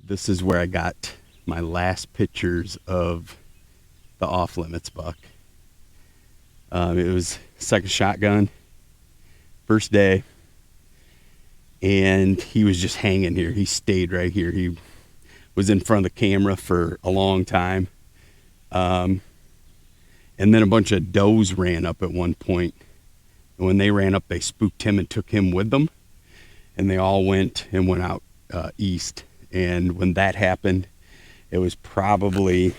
This is where I got my last pictures of the off limits buck. It was second shotgun, first day, and he was just hanging here. He stayed right here. He was in front of the camera for a long time. And then a bunch of does ran up at one point. And when they ran up, they spooked him and took him with them. And they all went out east. And when that happened, it was probably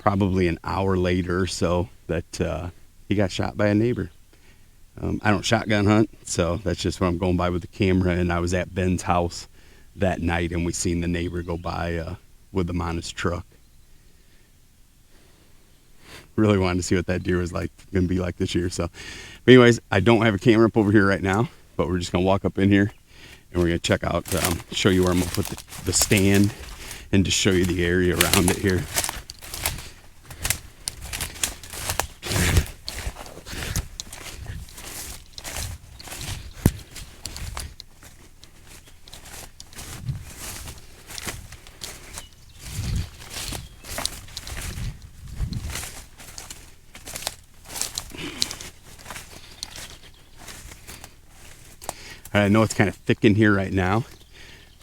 an hour later or so that he got shot by a neighbor. I don't shotgun hunt, so that's just what I'm going by with the camera. And I was at Ben's house that night, and we seen the neighbor go by with him on his truck. Really wanted to see what that deer was like, going to be like this year. So, but anyways, I don't have a camera up over here right now, but we're just going to walk up in here, and we're going to check out, show you where I'm going to put the stand, and just show you the area around it here. I know it's kind of thick in here right now,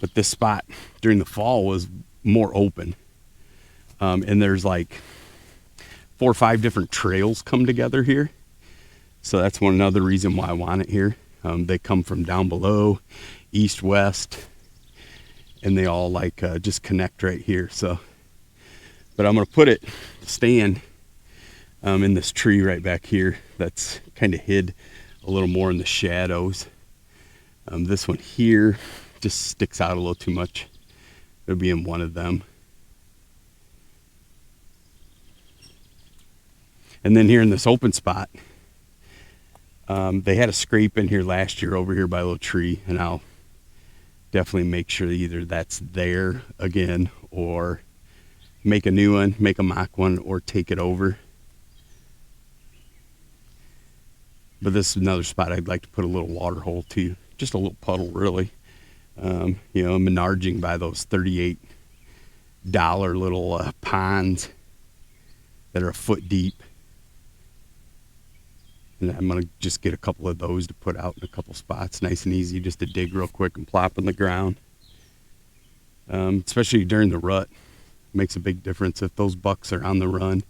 but this spot during the fall was more open. And there's like 4 or 5 different trails come together here. So that's another reason why I want it here. They come from down below, east, west, and they all like just connect right here. So, but I'm going to put it, stand in this tree right back here that's kind of hid a little more in the shadows. This one here just sticks out a little too much. It'll be in one of them. And then here in this open spot, they had a scrape in here last year over here by a little tree, and I'll definitely make sure either that's there again or make a new one, make a mock one, or take it over. But this is another spot I'd like to put a little water hole to. Just a little puddle, really. Menarging by those $38 little ponds that are a foot deep. And I'm going to just get a couple of those to put out in a couple spots. Nice and easy just to dig real quick and plop in the ground. Especially during the rut. Makes a big difference if those bucks are on the run.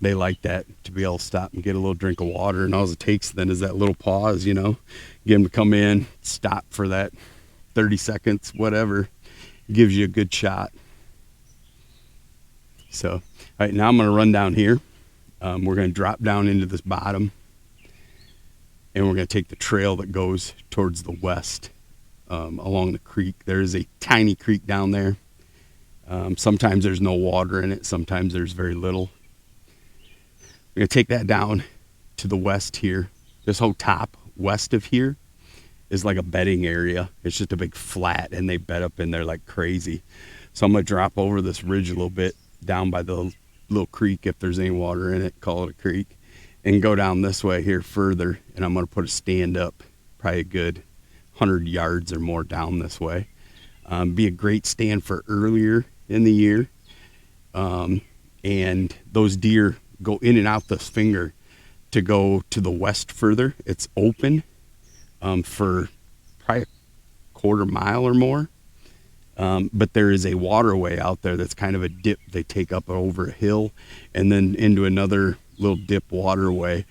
They like that, to be able to stop and get a little drink of water, and all it takes then is that little pause, get them to come in, stop for that 30 seconds, whatever, gives you a good shot. So, all right, now I'm going to run down here. We're going to drop down into this bottom, and we're going to take the trail that goes towards the west along the creek. There is a tiny creek down there. Sometimes there's no water in it, sometimes there's very little. We're going to take that down to the west here. This whole top west of here is like a bedding area. It's just a big flat, and they bed up in there like crazy. So I'm going to drop over this ridge a little bit down by the little creek, if there's any water in it, call it a creek, and go down this way here further, and I'm going to put a stand up probably a good 100 yards or more down this way. Be a great stand for earlier in the year. And those deer go in and out this finger to go to the west further. It's open for probably a quarter mile or more. But there is a waterway out there that's kind of a dip they take up over a hill and then into another little dip waterway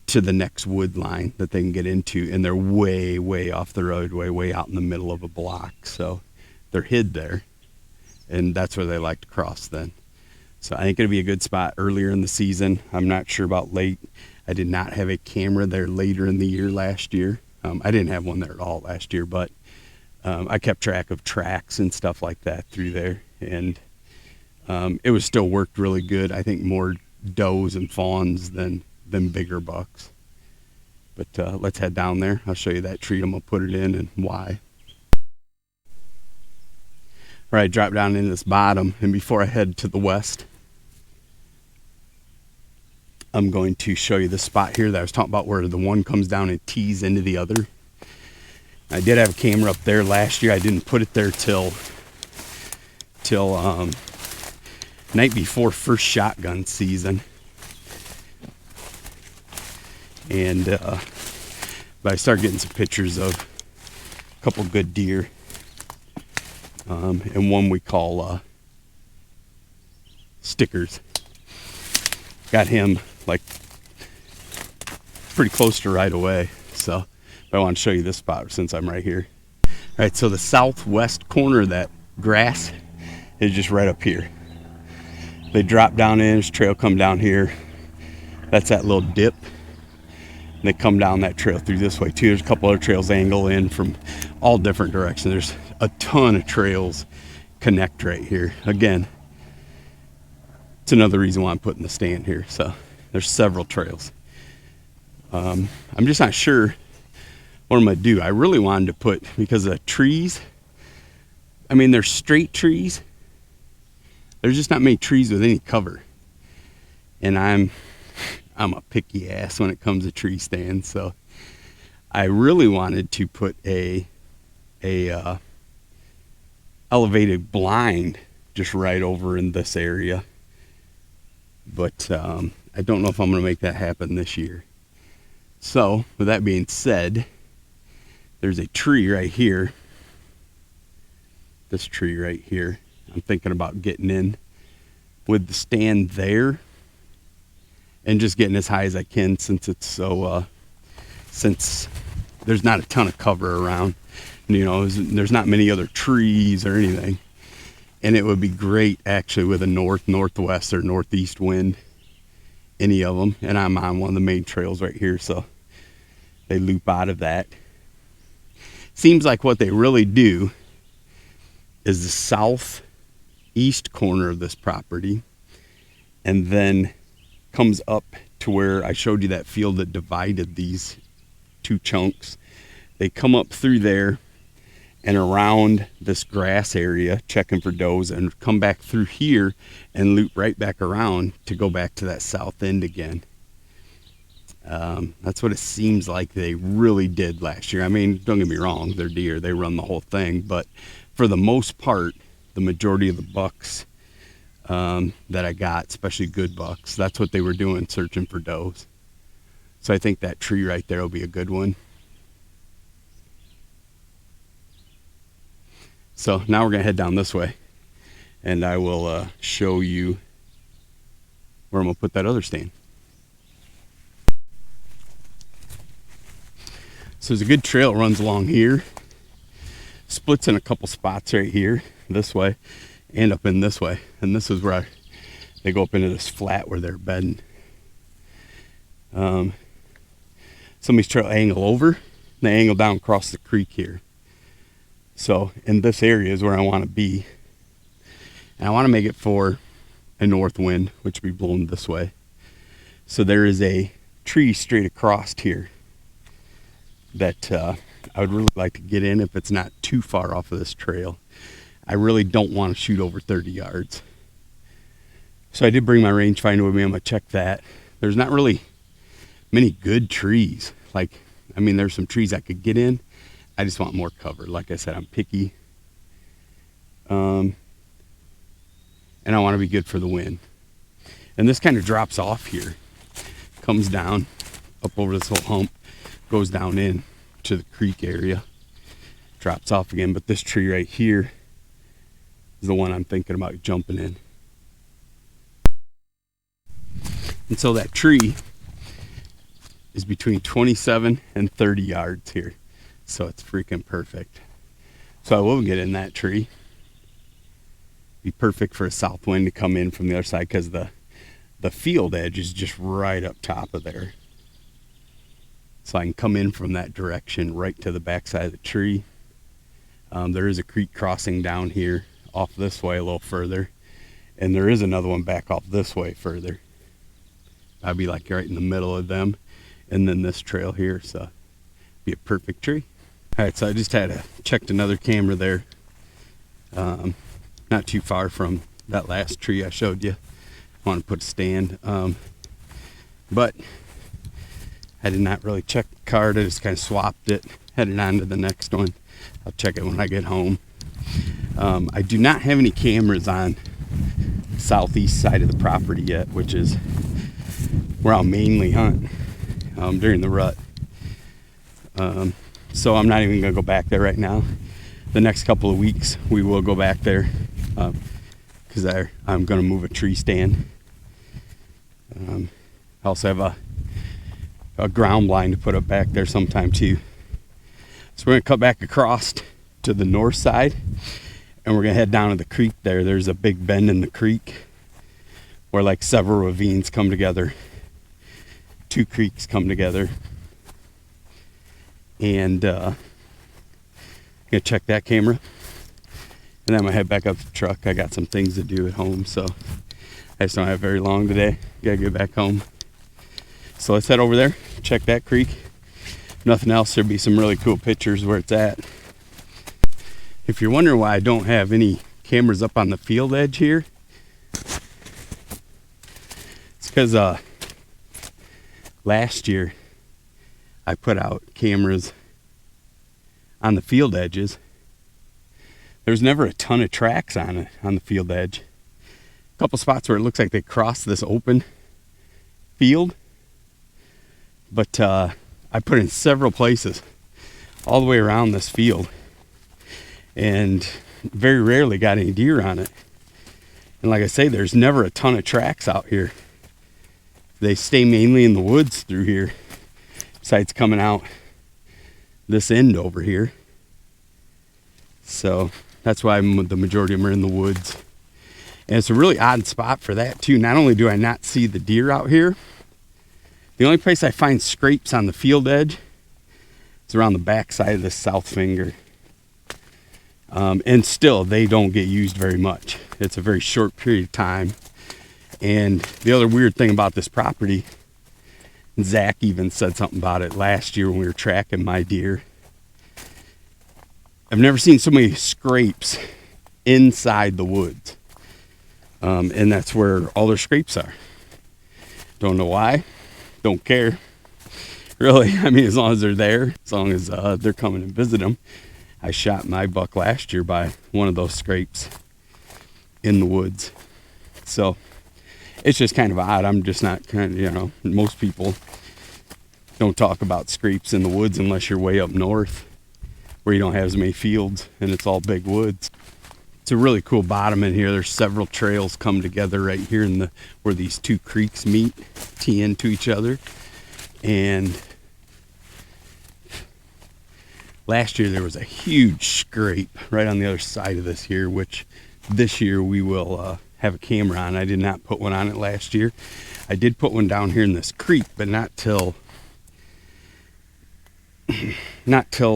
to the next wood line that they can get into. And they're way, way off the roadway, way out in the middle of a block. So they're hid there, and that's where they like to cross then. So I think it'll be a good spot earlier in the season. I'm not sure about late. I did not have a camera there later in the year last year. I didn't have one there at all last year, but I kept track of tracks and stuff like that through there, and it was still worked really good. I think more does and fawns than bigger bucks. But let's head down there. I'll show you that tree I'm gonna put it in and why. All right, drop down into this bottom, and before I head to the west, I'm going to show you the spot here that I was talking about where the one comes down and tees into the other. I did have a camera up there last year. I didn't put it there till night before first shotgun season. And but I started getting some pictures of a couple good deer, and one we call Stickers. Got him like pretty close to right away, so I want to show you this spot since I'm right here. All right, so the southwest corner of that grass is just right up here. They drop down in, this trail come down here. That's that little dip. And they come down that trail through this way too. There's a couple other trails angle in from all different directions. There's a ton of trails connect right here. Again, it's another reason why I'm putting the stand here. So there's several trails. I'm just not sure what I'm gonna do. I really wanted to put, because of the trees, I mean, they're straight trees. There's just not many trees with any cover. And I'm a picky ass when it comes to tree stands, so I really wanted to put a elevated blind just right over in this area, but I don't know if I'm going to make that happen this year. So with that being said, there's a tree right here, this tree right here. I'm thinking about getting in with the stand there and just getting as high as I can, since it's so since there's not a ton of cover around, you know, there's not many other trees or anything, and it would be great actually with a northwest or northeast wind, any of them. And I'm on one of the main trails right here, so they loop out of that. Seems like what they really do is the southeast corner of this property, and then comes up to where I showed you that field that divided these two chunks. They come up through there and around this grass area checking for does, and come back through here and loop right back around to go back to that south end again. That's what it seems like they really did last year. I mean, don't get me wrong, they're deer, they run the whole thing, but for the most part, the majority of the bucks that I got, especially good bucks, that's what they were doing, searching for does. So I think that tree right there will be a good one. So now we're gonna head down this way, and I will show you where I'm gonna put that other stand. So there's a good trail that runs along here, splits in a couple spots right here, this way, and up in this way. And this is where they go up into this flat where they're bedding. Some of these trails angle over, and they angle down across the creek here. So in this area is where I want to be. And I want to make it for a north wind, which will be blowing this way. So there is a tree straight across here that I would really like to get in if it's not too far off of this trail. I really don't want to shoot over 30 yards. So I did bring my rangefinder with me. I'm going to check that. There's not really many good trees. Like, I mean, there's some trees I could get in. I just want more cover. Like I said, I'm picky. And I want to be good for the wind. And this kind of drops off here. Comes down, up over this whole hump, goes down in to the creek area. Drops off again. But this tree right here is the one I'm thinking about jumping in. And so that tree is between 27 and 30 yards here. So it's freaking perfect. So I will get in that tree. Be perfect for a south wind to come in from the other side, because the field edge is just right up top of there. So I can come in from that direction right to the back side of the tree. There is a creek crossing down here off this way a little further, and there is another one back off this way further. I'd be like right in the middle of them, and then this trail here, so be a perfect tree. All right, so I just checked another camera there, not too far from that last tree I showed you. I want to put a stand, but I did not really check the card. I just kind of swapped it. heading on to the next one. I'll check it when I get home. I do not have any cameras on the southeast side of the property yet, which is where I'll mainly hunt during the rut. So I'm not even going to go back there right now. The next couple of weeks we will go back there because I'm going to move a tree stand. I also have a ground blind to put up back there sometime too. So we're going to cut back across to the north side, and we're going to head down to the creek there. There's a big bend in the creek where like several ravines come together. Two creeks come together. And I'm going to check that camera. And then I'm going to head back up to the truck. I got some things to do at home, so I just don't have very long today. Got to get back home. So let's head over there, check that creek. If nothing else, there'll be some really cool pictures where it's at. If you're wondering why I don't have any cameras up on the field edge here, it's because last year I put out cameras on the field edges. There's never a ton of tracks on it on the field edge. A couple spots where it looks like they cross this open field, but I put in several places all the way around this field, and very rarely got any deer on it. And like I say, there's never a ton of tracks out here. They stay mainly in the woods through here, besides coming out this end over here. So that's why the majority of them are in the woods. And it's a really odd spot for that too. Not only do I not see the deer out here, the only place I find scrapes on the field edge is around the back side of the south finger. And still, they don't get used very much. It's a very short period of time. And the other weird thing about this property, Zach even said something about it last year when we were tracking my deer. I've never seen so many scrapes inside the woods. And that's where all their scrapes are. Don't know why. Don't care. Really, I mean, as long as they're there, as long as they're coming and visit them. I shot my buck last year by one of those scrapes in the woods. So it's just kind of odd. I'm just not most people don't talk about scrapes in the woods unless you're way up north where you don't have as many fields and it's all big woods. It's a really cool bottom in here. There's several trails come together right here in where these two creeks meet, tee into each other. And last year there was a huge scrape right on the other side of this here, which this year we will have a camera on. I did not put one on it last year. I did put one down here in this creek, but not till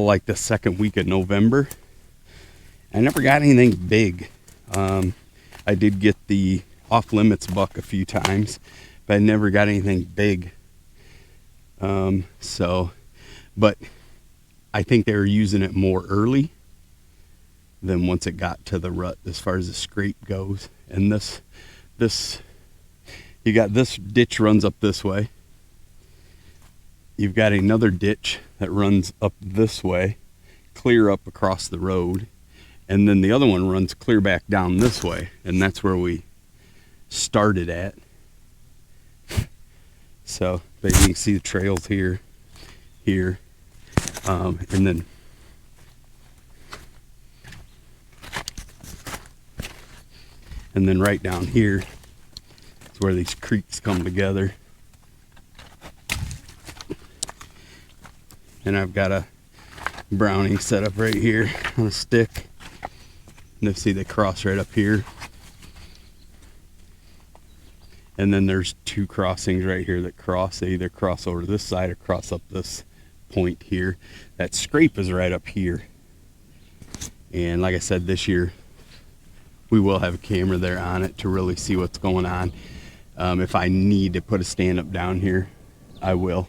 like the second week of November. I never got anything big. I did get the off limits buck a few times, but I never got anything big. But I think they were using it more early than once it got to the rut as far as the scrape goes. And you got this ditch runs up this way. You've got another ditch that runs up this way, clear up across the road. And then the other one runs clear back down this way. And that's where we started at. So, but you can see the trails here, and then right down here is where these creeks come together. And I've got a Browning set up right here on a stick. And you see they cross right up here. And then there's two crossings right here that cross. They either cross over to this side or cross up this point here. That scrape is right up here. And like I said, this year we will have a camera there on it to really see what's going on. If I need to put a stand up down here, I will.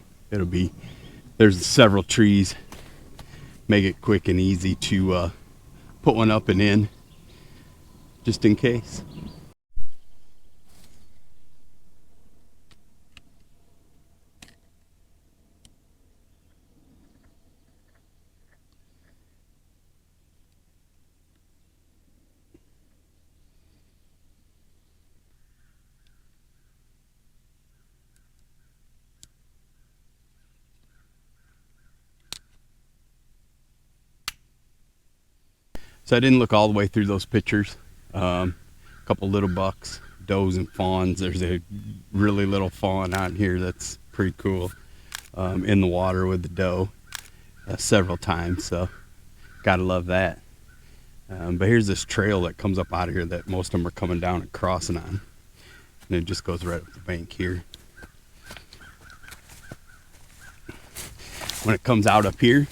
There's several trees. Make it quick and easy to put one up and in, just in case. So I didn't look all the way through those pictures. A couple little bucks, does and fawns. There's a really little fawn out here that's pretty cool, in the water with the doe several times. So gotta love that. But here's this trail that comes up out of here that most of them are coming down and crossing on. And it just goes right up the bank here. When it comes out up here,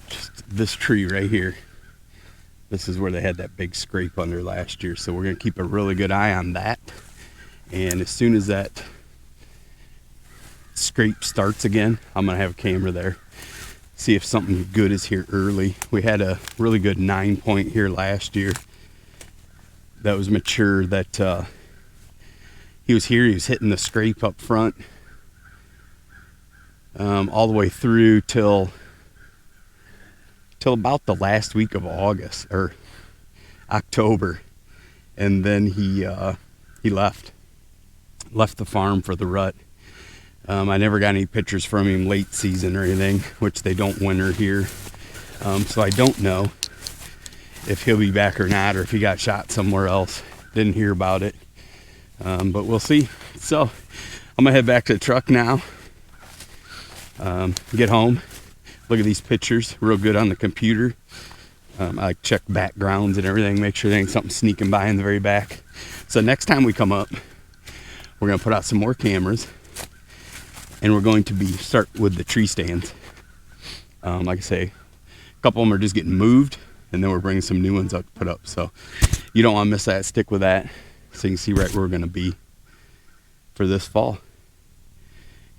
just this tree right here, this is where they had that big scrape under last year. So we're going to keep a really good eye on that. And as soon as that scrape starts again, I'm going to have a camera there. See if something good is here early. We had a really good 9-point here last year that was mature, that he was here, he was hitting the scrape up front, all the way through till about the last week of August or October, and then he left the farm for the rut. I never got any pictures from him late season or anything, which they don't winter here, so I don't know if he'll be back or not, or if he got shot somewhere else. Didn't hear about it, but we'll see. So I'm gonna head back to the truck now, get home, look at these pictures real good on the computer. I check backgrounds and everything, make sure there ain't something sneaking by in the very back. So next time we come up, we're gonna put out some more cameras, and we're going to start with the tree stands. Like I say, a couple of them are just getting moved, and then we're bringing some new ones up to put up. So you don't want to miss that. Stick with that so you can see right where we're going to be for this fall.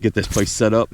Get this place set up,